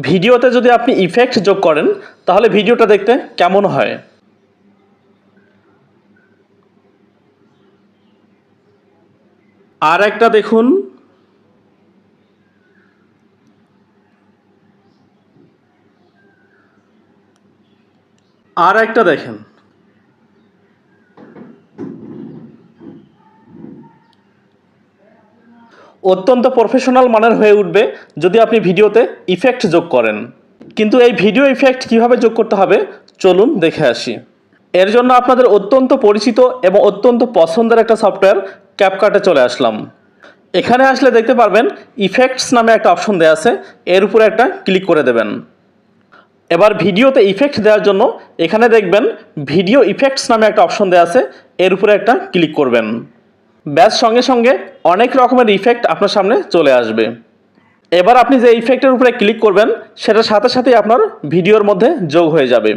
ভিডিওতে যদি আপনি ইফেক্ট যোগ করেন তাহলে ভিডিওটা দেখতে কেমন হয়। আর একটা দেখুন, আর একটা দেখেন। অত্যন্ত প্রফেশনাল মানের হয়ে উঠবে যদি আপনি ভিডিওতে ইফেক্ট যোগ করেন। কিন্তু এই ভিডিও ইফেক্ট কিভাবে যোগ করতে হবে চলুন দেখে আসি। এর জন্য আপনাদের অত্যন্ত পরিচিত এবং অত্যন্ত পছন্দের একটা সফটওয়্যার ক্যাপকাটে চলে আসলাম। এখানে আসলে দেখতে পারবেন ইফেক্টস নামে একটা অপশন দেওয়া আছে, এর উপরে একটা ক্লিক করে দেবেন। এবার ভিডিওতে ইফেক্ট দেওয়ার জন্য এখানে দেখবেন ভিডিও ইফেক্টস নামে একটা অপশন দেওয়া আছে, এর উপরে একটা ক্লিক করবেন। ব্যাস সঙ্গে সঙ্গে অনেক রকমের ইফেক্ট আপনার সামনে চলে আসবে। এবার আপনি যে ইফেক্টের উপরে ক্লিক করবেন সেটার সাথে সাথেই আপনার ভিডিওর মধ্যে যোগ হয়ে যাবে।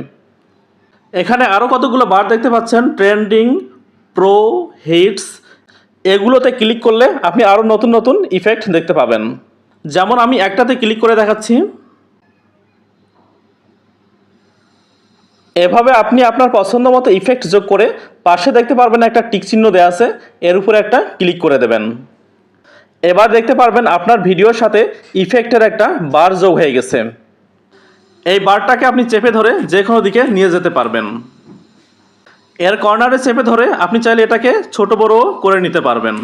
এখানে আরও কতগুলো বার দেখতে পাচ্ছেন, ট্রেন্ডিং, প্রো, হিটস। এগুলোতে ক্লিক করলে আপনি আরও নতুন নতুন ইফেক্ট দেখতে পাবেন। যেমন আমি একটাতে ক্লিক করে দেখাচ্ছি। এভাবে আপনি আপনার পছন্দ মতো ইফেক্ট যোগ করে পাশে দেখতে পারবেন একটা টিক চিহ্ন দেওয়া আছে, এর উপরে একটা ক্লিক করে দেবেন। এবার দেখতে পারবেন আপনার ভিডিওর সাথে ইফেক্টের একটা বার যোগ হয়ে গেছে। এই বারটাকে আপনি চেপে ধরে যে কোনো দিকে নিয়ে যেতে পারবেন। এর কর্নারে চেপে ধরে আপনি চাইলে এটাকে ছোট বড় করে নিতে পারবেন।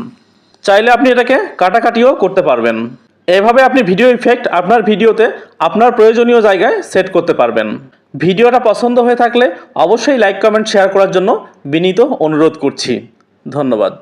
চাইলে আপনি এটাকে কাটাকাটিও করতে পারবেন। এভাবে আপনি ভিডিও ইফেক্ট আপনার ভিডিওতে আপনার প্রয়োজনীয় জায়গায় সেট করতে পারবেন। ভিডিওটা পছন্দ হয়ে থাকলে অবশ্যই লাইক, কমেন্ট, শেয়ার করার জন্য বিনীত অনুরোধ করছি। ধন্যবাদ।